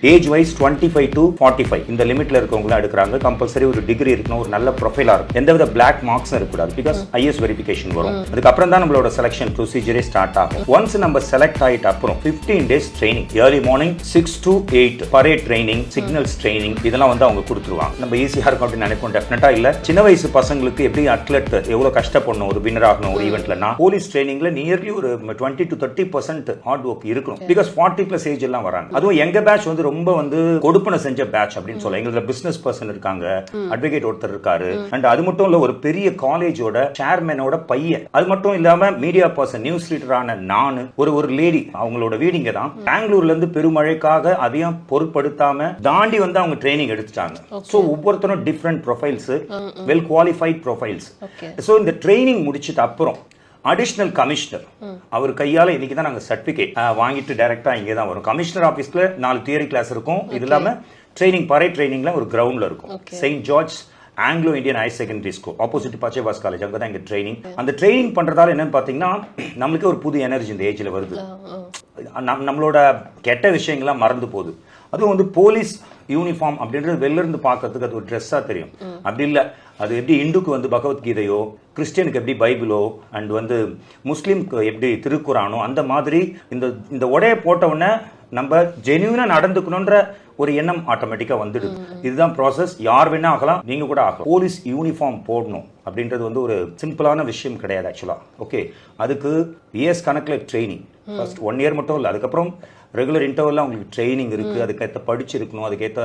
Age wise 25 to 45 இந்த லிமிட்ல இருக்கவங்க எடுக்கிறாங்க. கம்பல்சரி ஒரு டிகிரி இருக்கணும், ஒரு நல்ல ப்ரொஃபைலா இருக்கும், எந்தவித பிளாக் மார்க்ஸும் இருக்கக்கூடாது. பிகாஸ் ஐஎஸ் வெரிஃபிகேஷன் வரும். அதுக்கப்புறம் தான் நம்மளோட செலக்ஷன் ப்ரொசீஜரே ஸ்டார்ட் ஆகும். ஒன்ஸ் நம்ம செலக்ட் ஆகிட்ட அப்புறம் 15 days training, early morning 6 to 8 parade training, signals training, இதெல்லாம் வந்து அவங்க கொடுத்துருவாங்க. நம்ம ஈஸியாக இருக்கும் அப்படின்னு நினைப்போம், டெஃபினட்டா இல்ல. சின்ன வயசு பசங்களுக்கு எப்படி அத்லெட் எவ்வளவு கஷ்டப்படணும் ஒரு வின்னர் ஆகணும் ஒரு ஈவெண்ட்லனா, போலீஸ் ட்ரைனிங்ல நியர்லி ஒரு 20 to 30% ஹார்ட் ஒர்க் இருக்கும். பிகாஸ் 40+ ஏஜ் எல்லாம் வராங்க. அதுவும் எங்க பேட்ச் வந்து ரொம்ப வந்து கொடுப்பன செஞ்ச பேட்ச் அப்படின்னு சொல்ல. எங்களுக்கு பிசினஸ் பர்சன் இருக்காங்க, அட்வொகேட் ஒருத்தர் இருக்காரு, அண்ட் அது மட்டும் இல்ல ஒரு பெரிய காலேஜோட சேர்மனோட பையன், அது மட்டும் இல்லாம மீடியா பர்சன், நியூஸ் ரீடரான நானு, ஒரு லேடி, அவங்களோட வீடிங்க தான் பெங்களூர்ல இருந்து பெருமழைக்காக அதையும் பொருட்படுத்தாம தாண்டி வந்து அவங்க ட்ரைனிங் எடுத்துட்டாங்க. சோ ஒவ்வொருத்தரும் different profiles, well qualified profiles. So இந்த ட்ரைனிங் முடிச்சிட்டு அப்புறம் அடிஷனல் கமிஷனர் அவர் கையால இன்னைக்கு தான் நாங்க சர்டிபிகேட் வாங்கிட்டு டைரக்டா இங்கே தான் வரும். கமிஷனர் ஆபீஸ்ல 4 தியரி கிளாஸ் இருக்கும். இது இல்லாம ட்ரைனிங், பரேட் ட்ரைனிங்ல ஒரு கிரவுண்ட்ல இருக்கும். Saint George Anglo Indian higher secondary school opposite Pachaiyappa's college, அங்கே தான் எங்க ட்ரைனிங். அந்த ட்ரைனிங் பண்றதால என்னன்னு பாத்தீங்கன்னா நம்மளுக்கு ஒரு புது எனர்ஜி இந்த ஏஜ்ல வருது. நம்மளோட கெட்ட விஷயங்கள்லாம் மறந்து போகுது. அதுவும் வந்து போலீஸ் யூனிஃபார்ம் அப்படின்றது வெளில இருந்து பார்க்கறதுக்கு அது ஒரு ட்ரெஸ்ஸா தெரியும். அப்படி இல்லை, அது எப்படி இந்துக்கு வந்து பகவத்கீதையோ, கிறிஸ்டியனுக்கு எப்படி பைபிளோ, அண்ட் வந்து முஸ்லீம்க்கு எப்படி திருக்குறானோ, அந்த மாதிரி இந்த உடையை போட்ட உடனே நம்ம ஜெனியூனா நடந்துக்கணும்ன்ற ஒரு எண்ணம் ஆட்டோமேட்டிக்கா வந்துடுது. இதுதான் ப்ராசஸ். யார் வேணா ஆகலாம், நீங்க கூட ஆகலாம். போலீஸ் யூனிஃபார்ம் போடணும் அப்படின்றது வந்து ஒரு சிம்பிளான விஷயம் கிடையாது ஆக்சுவலா. ஓகே, அதுக்கு இயர்ஸ் கணக்கில் ட்ரைனிங், ஃபர்ஸ்ட் 1 year மட்டும் இல்லை, அதுக்கப்புறம் ரெகுலர் இன்டர்வல்ல உங்களுக்கு ட்ரைனிங் இருக்கு, அதுக்கேற்ற படிச்சிருக்கணும், அதுக்கேற்ற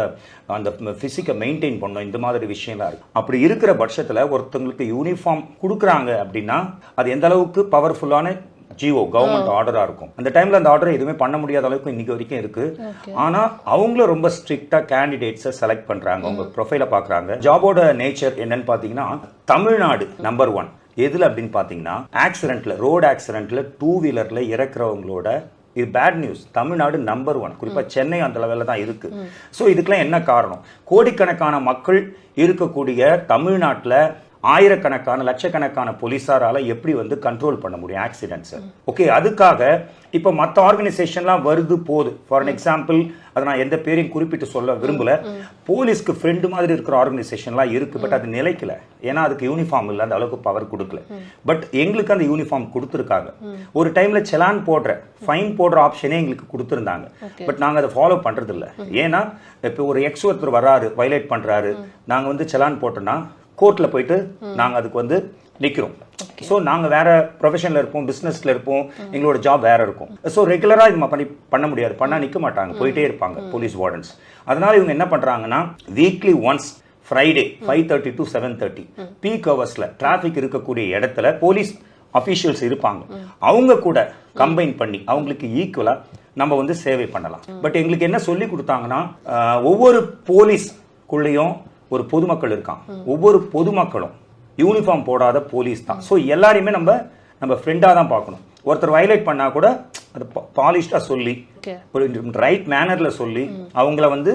அந்த பிசிக்கை மெயின்டைன் பண்ணணும், இந்த மாதிரி விஷயம்லாம் இருக்கு. அப்படி இருக்கிற பட்சத்தில் ஒருத்தவங்களுக்கு யூனிஃபார்ம் கொடுக்குறாங்க அப்படின்னா அது எந்த அளவுக்கு பவர்ஃபுல்லான ஜிஓ கவர்மெண்ட் ஆர்டரா இருக்கும். அந்த டைம்ல அந்த ஆர்டர் எதுவுமே பண்ண முடியாத அளவுக்கு இன்னைக்கு வரைக்கும் இருக்கு. ஆனா அவங்களும் ரொம்ப ஸ்ட்ரிக்டா கேண்டிடேட்ஸை செலக்ட் பண்றாங்க, அவங்க ப்ரொஃபைல பாக்குறாங்க. ஜாபோட நேச்சர் என்னன்னு பாத்தீங்கன்னா தமிழ்நாடு நம்பர் 1 எதுல அப்படின்னு பாத்தீங்கன்னா ஆக்சிடென்ட்ல, ரோடு ஆக்சிடென்ட்ல 2 வீலர்ல இறக்குறவங்களோட இது பேட் நியூஸ். தமிழ்நாடு நம்பர் 1, குறிப்பா சென்னை அந்த லெவல்ல தான் இருக்கு. சோ இதுக்கெல்லாம் என்ன காரணம்? கோடிக்கணக்கான மக்கள் இருக்கக்கூடிய தமிழ்நாட்டில் ஆயிரக்கணக்கான லட்சக்கணக்கான போலீசாரால எப்படி வந்து கண்ட்ரோல் பண்ண முடியும் ஆக்சிடென்ட்ஸ்? ஓகே, அதுக்காக இப்ப மற்ற ஆர்கனைசேஷன்லாம் வருது போகுது. ஃபார் எக்ஸாம்பிள், அதை நான் எந்த பேரையும் குறிப்பிட்டு சொல்ல விரும்பல, போலீஸ்க்கு ஃப்ரெண்டு மாதிரி இருக்கிற ஆர்கனைசேஷன்லாம் இருக்கு. பட் அது நிலைக்கல, ஏன்னா அதுக்கு யூனிஃபார்ம் இல்லை, அந்த அளவுக்கு பவர் கொடுக்கல. பட் எங்களுக்கு அந்த யூனிஃபார்ம் கொடுத்துருக்காங்க. ஒரு டைம்ல செலான் போடுற, ஃபைன் போடுற ஆப்ஷனே எங்களுக்கு கொடுத்துருந்தாங்க. பட் நாங்க அதை ஃபாலோ பண்றது இல்லை. ஏன்னா இப்போ ஒரு எக்ஸ் ஒருத்தர் வராரு, வயலேட் பண்றாரு, நாங்க வந்து செலான் போட்டோம்னா கோர்ட்ல போயிட்டு நாங்க அதுக்கு வந்து நிக்கிறோம். சோ நாங்க வேற ப்ரொஃபஷன்ல இருப்போம், பிசினஸ்ல இருப்போம், எங்களோட ஜாப் வேற இருக்கும். சோ ரெகுலரா இது பண்ண முடியாது, பண்ணா நிக்க மாட்டாங்க, போயிட்டே இருப்பாங்க போலீஸ் வார்டன்ஸ். அதனால இவங்க என்ன பண்றாங்கன்னா weekly once Friday 5:30 to 7:30 peak ஹவர்ஸ்ல டிராபிக் இருக்கக்கூடிய இடத்துல போலீஸ் அபிஷியல்ஸ் இருப்பாங்க. அவங்க கூட கம்பைன் பண்ணி அவங்களுக்கு ஈக்குவலா நம்ம வந்து சேவை பண்ணலாம். பட் எங்களுக்கு என்ன சொல்லி கொடுத்தாங்கன்னா, ஒவ்வொரு போலீஸ்குள்ளேயும் ஒரு பொதுமக்கள் இருக்கான். ஒவ்வொரு பொதுமக்களும் யூனிஃபார்ம் போடாத போலீஸ் தான். ஸோ எல்லாரையுமே நம்ம ஃப்ரெண்டாக தான் பார்க்கணும். ஒருத்தர் வயலேட் பண்ணா கூட அது பாலிஷ்டா சொல்லி, ஒரு ரைட் மேனர்ல சொல்லி அவங்கள வந்து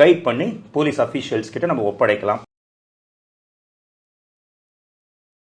கைட் பண்ணி போலீஸ் அபிஷியல்ஸ் கிட்ட நம்ம ஒப்படைக்கலாம்.